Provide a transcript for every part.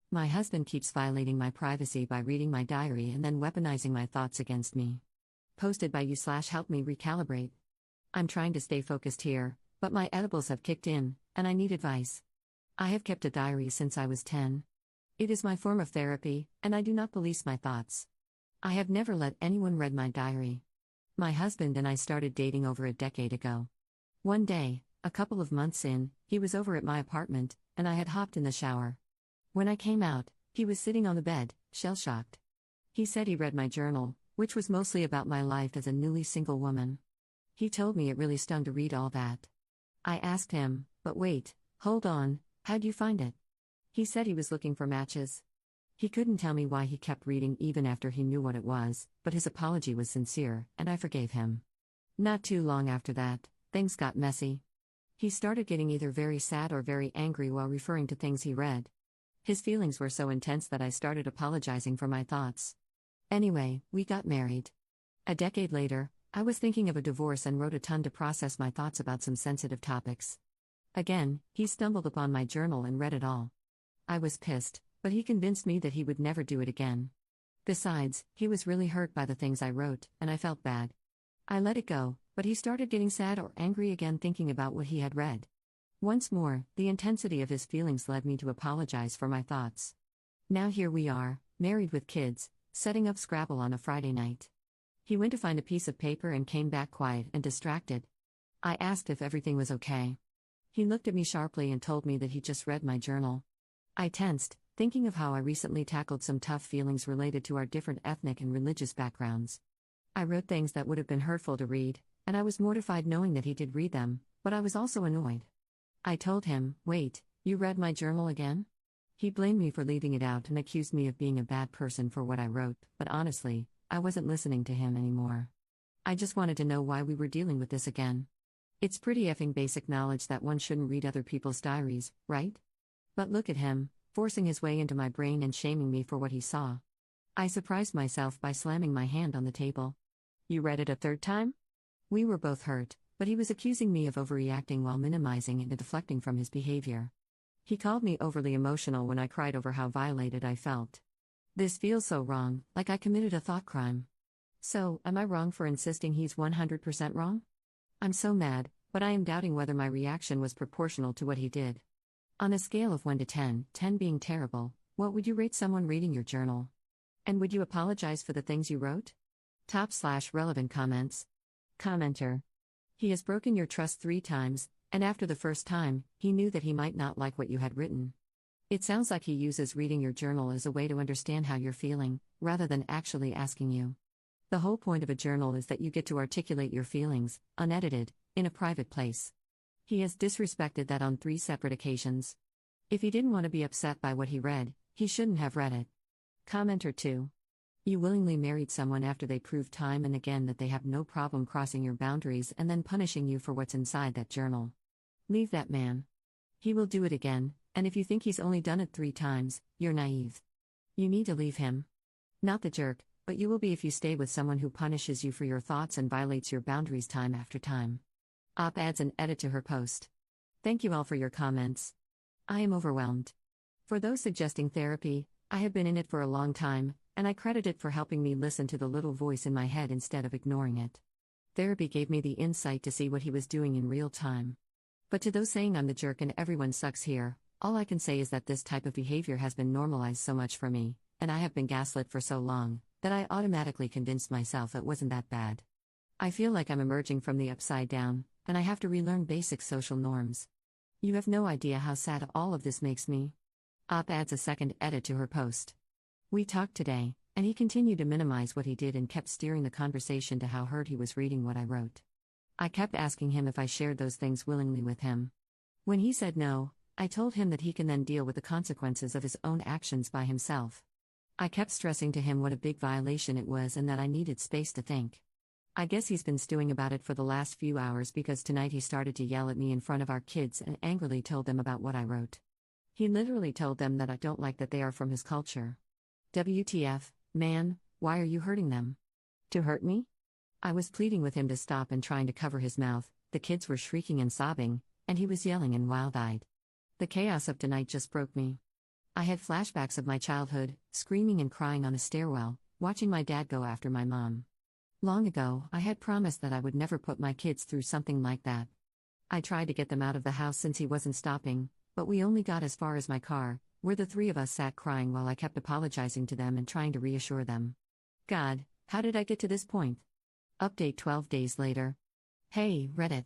My husband keeps violating my privacy by reading my diary and then weaponizing my thoughts against me. Posted by you/help me recalibrate. I'm trying to stay focused here, but my edibles have kicked in, and I need advice. I have kept a diary since I was 10. It is my form of therapy, and I do not police my thoughts. I have never let anyone read my diary. My husband and I started dating over a decade ago. One day, a couple of months in, he was over at my apartment, and I had hopped in the shower. When I came out, he was sitting on the bed, shell-shocked. He said he read my journal, which was mostly about my life as a newly single woman. He told me it really stung to read all that. I asked him, but wait, hold on, how'd you find it? He said he was looking for matches. He couldn't tell me why he kept reading even after he knew what it was, but his apology was sincere, and I forgave him. Not too long after that, things got messy. He started getting either very sad or very angry while referring to things he read. His feelings were so intense that I started apologizing for my thoughts. Anyway, we got married. A decade later, I was thinking of a divorce and wrote a ton to process my thoughts about some sensitive topics. Again, he stumbled upon my journal and read it all. I was pissed, but he convinced me that he would never do it again. Besides, he was really hurt by the things I wrote, and I felt bad. I let it go, but he started getting sad or angry again thinking about what he had read. Once more, the intensity of his feelings led me to apologize for my thoughts. Now here we are, married with kids, setting up Scrabble on a Friday night. He went to find a piece of paper and came back quiet and distracted. I asked if everything was okay. He looked at me sharply and told me that he just read my journal. I tensed, thinking of how I recently tackled some tough feelings related to our different ethnic and religious backgrounds. I wrote things that would have been hurtful to read, and I was mortified knowing that he did read them, but I was also annoyed. I told him, wait, you read my journal again? He blamed me for leaving it out and accused me of being a bad person for what I wrote, but honestly, I wasn't listening to him anymore. I just wanted to know why we were dealing with this again. It's pretty effing basic knowledge that one shouldn't read other people's diaries, right? But look at him, forcing his way into my brain and shaming me for what he saw. I surprised myself by slamming my hand on the table. You read it a third time? We were both hurt, but he was accusing me of overreacting while minimizing and deflecting from his behavior. He called me overly emotional when I cried over how violated I felt. This feels so wrong, like I committed a thought crime. So, am I wrong for insisting he's 100% wrong? I'm so mad, but I am doubting whether my reaction was proportional to what he did. On a scale of 1 to 10, 10 being terrible, what would you rate someone reading your journal? And would you apologize for the things you wrote? Top/relevant comments. Commenter. He has broken your trust 3 times, and after the first time, he knew that he might not like what you had written. It sounds like he uses reading your journal as a way to understand how you're feeling, rather than actually asking you. The whole point of a journal is that you get to articulate your feelings, unedited, in a private place. He has disrespected that on 3 separate occasions. If he didn't want to be upset by what he read, he shouldn't have read it. Commenter 2. You willingly married someone after they proved time and again that they have no problem crossing your boundaries and then punishing you for what's inside that journal. Leave that man. He will do it again, and if you think he's only done it 3 times, you're naive. You need to leave him. Not the jerk, but you will be if you stay with someone who punishes you for your thoughts and violates your boundaries time after time. Op adds an edit to her post. Thank you all for your comments. I am overwhelmed. For those suggesting therapy, I have been in it for a long time, and I credit it for helping me listen to the little voice in my head instead of ignoring it. Therapy gave me the insight to see what he was doing in real time. But to those saying I'm the jerk and everyone sucks here, all I can say is that this type of behavior has been normalized so much for me, and I have been gaslit for so long, that I automatically convinced myself it wasn't that bad. I feel like I'm emerging from the upside down, and I have to relearn basic social norms. You have no idea how sad all of this makes me. Op adds a second edit to her post. We talked today, and he continued to minimize what he did and kept steering the conversation to how hurt he was reading what I wrote. I kept asking him if I shared those things willingly with him. When he said no, I told him that he can then deal with the consequences of his own actions by himself. I kept stressing to him what a big violation it was and that I needed space to think. I guess he's been stewing about it for the last few hours because tonight he started to yell at me in front of our kids and angrily told them about what I wrote. He literally told them that I don't like that they are from his culture. WTF, man, why are you hurting them? To hurt me? I was pleading with him to stop and trying to cover his mouth, the kids were shrieking and sobbing, and he was yelling and wild-eyed. The chaos of tonight just broke me. I had flashbacks of my childhood, screaming and crying on a stairwell, watching my dad go after my mom. Long ago, I had promised that I would never put my kids through something like that. I tried to get them out of the house since he wasn't stopping, but we only got as far as my car, where the three of us sat crying while I kept apologizing to them and trying to reassure them. God, how did I get to this point? Update 12 days later. Hey, Reddit.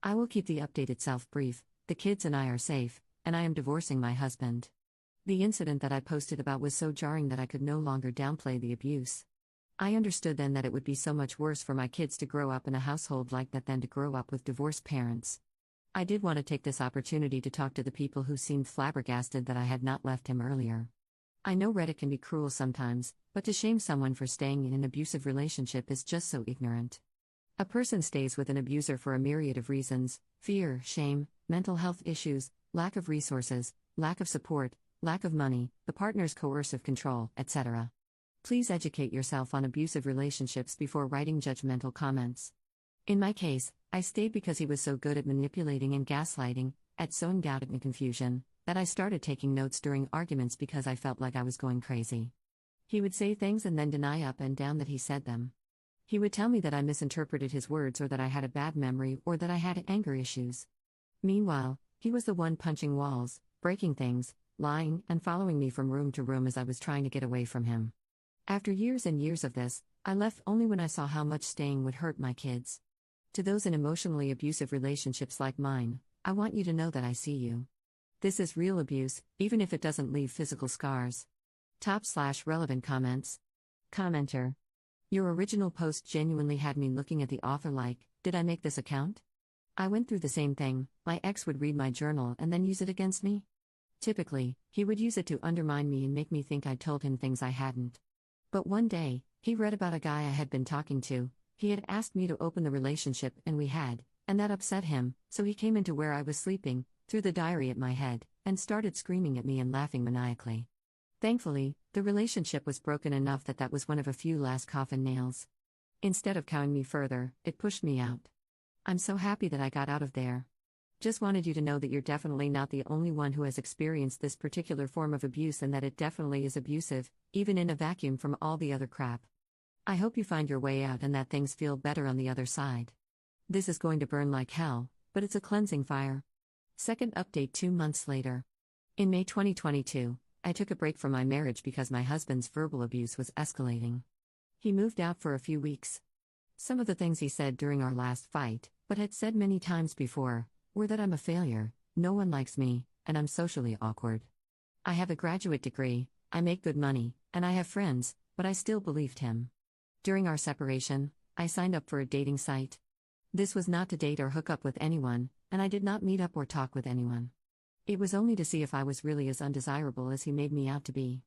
I will keep the update itself brief. The kids and I are safe, and I am divorcing my husband. The incident that I posted about was so jarring that I could no longer downplay the abuse. I understood then that it would be so much worse for my kids to grow up in a household like that than to grow up with divorced parents. I did want to take this opportunity to talk to the people who seemed flabbergasted that I had not left him earlier. I know Reddit can be cruel sometimes, but to shame someone for staying in an abusive relationship is just so ignorant. A person stays with an abuser for a myriad of reasons: fear, shame, mental health issues, lack of resources, lack of support, lack of money, the partner's coercive control, etc. Please educate yourself on abusive relationships before writing judgmental comments. In my case, I stayed because he was so good at manipulating and gaslighting, at sowing doubt and confusion, that I started taking notes during arguments because I felt like I was going crazy. He would say things and then deny up and down that he said them. He would tell me that I misinterpreted his words or that I had a bad memory or that I had anger issues. Meanwhile, he was the one punching walls, breaking things, lying, and following me from room to room as I was trying to get away from him. After years and years of this, I left only when I saw how much staying would hurt my kids. To those in emotionally abusive relationships like mine, I want you to know that I see you. This is real abuse, even if it doesn't leave physical scars. Top/relevant comments. Commenter. Your original post genuinely had me looking at the author like, did I make this account? I went through the same thing. My ex would read my journal and then use it against me. Typically, he would use it to undermine me and make me think I'd told him things I hadn't. But one day, he read about a guy I had been talking to. He had asked me to open the relationship and we had, and that upset him, so he came into where I was sleeping, threw the diary at my head, and started screaming at me and laughing maniacally. Thankfully, the relationship was broken enough that was one of a few last coffin nails. Instead of cowing me further, it pushed me out. I'm so happy that I got out of there. Just wanted you to know that you're definitely not the only one who has experienced this particular form of abuse and that it definitely is abusive, even in a vacuum from all the other crap. I hope you find your way out and that things feel better on the other side. This is going to burn like hell, but it's a cleansing fire. Second update 2 months later. In May 2022, I took a break from my marriage because my husband's verbal abuse was escalating. He moved out for a few weeks. Some of the things he said during our last fight, but had said many times before, were that I'm a failure, no one likes me, and I'm socially awkward. I have a graduate degree, I make good money, and I have friends, but I still believed him. During our separation, I signed up for a dating site. This was not to date or hook up with anyone, and I did not meet up or talk with anyone. It was only to see if I was really as undesirable as he made me out to be.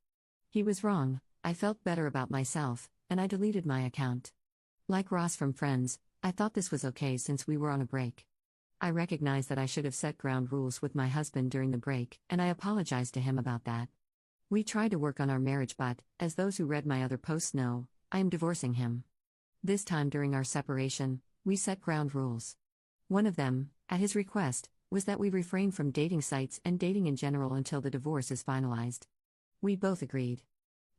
He was wrong. I felt better about myself, and I deleted my account. Like Ross from Friends, I thought this was okay since we were on a break. I recognize that I should have set ground rules with my husband during the break, and I apologize to him about that. We tried to work on our marriage, but, as those who read my other posts know, I am divorcing him. This time during our separation, we set ground rules. One of them, at his request, was that we refrain from dating sites and dating in general until the divorce is finalized. We both agreed.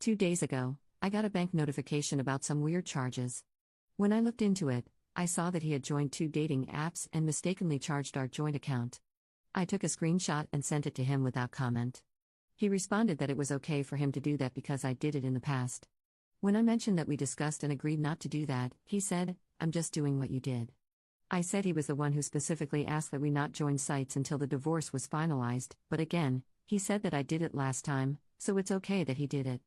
2 days ago, I got a bank notification about some weird charges. When I looked into it, I saw that he had joined 2 dating apps and mistakenly charged our joint account. I took a screenshot and sent it to him without comment. He responded that it was okay for him to do that because I did it in the past. When I mentioned that we discussed and agreed not to do that, he said, "I'm just doing what you did." I said he was the one who specifically asked that we not join sites until the divorce was finalized, but again, he said that I did it last time, so it's okay that he did it.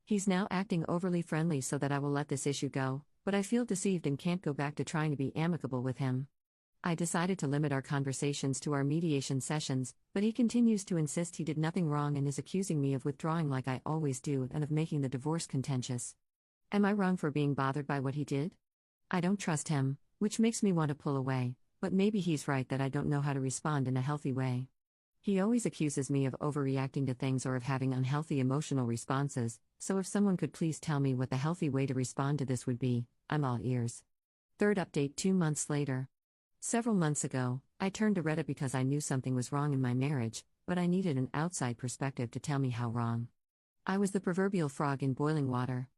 He's now acting overly friendly so that I will let this issue go, but I feel deceived and can't go back to trying to be amicable with him. I decided to limit our conversations to our mediation sessions, but he continues to insist he did nothing wrong and is accusing me of withdrawing like I always do and of making the divorce contentious. Am I wrong for being bothered by what he did? I don't trust him, which makes me want to pull away, but maybe he's right that I don't know how to respond in a healthy way. He always accuses me of overreacting to things or of having unhealthy emotional responses, so if someone could please tell me what the healthy way to respond to this would be, I'm all ears. Third update 2 months later. Several months ago, I turned to Reddit because I knew something was wrong in my marriage, but I needed an outside perspective to tell me how wrong. I was the proverbial frog in boiling water.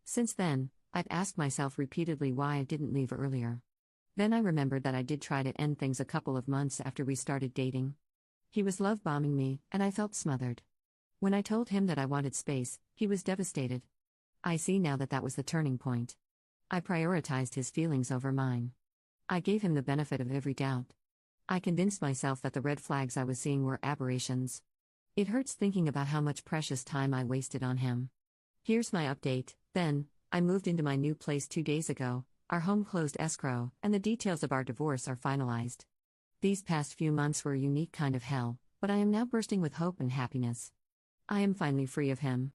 Since then, I've asked myself repeatedly why I didn't leave earlier. Then I remembered that I did try to end things a couple of months after we started dating. He was love bombing me, and I felt smothered. When I told him that I wanted space, he was devastated. I see now that that was the turning point. I prioritized his feelings over mine. I gave him the benefit of every doubt. I convinced myself that the red flags I was seeing were aberrations. It hurts thinking about how much precious time I wasted on him. Here's my update. Then, I moved into my new place 2 days ago, our home closed escrow, and the details of our divorce are finalized. These past few months were a unique kind of hell, but I am now bursting with hope and happiness. I am finally free of him.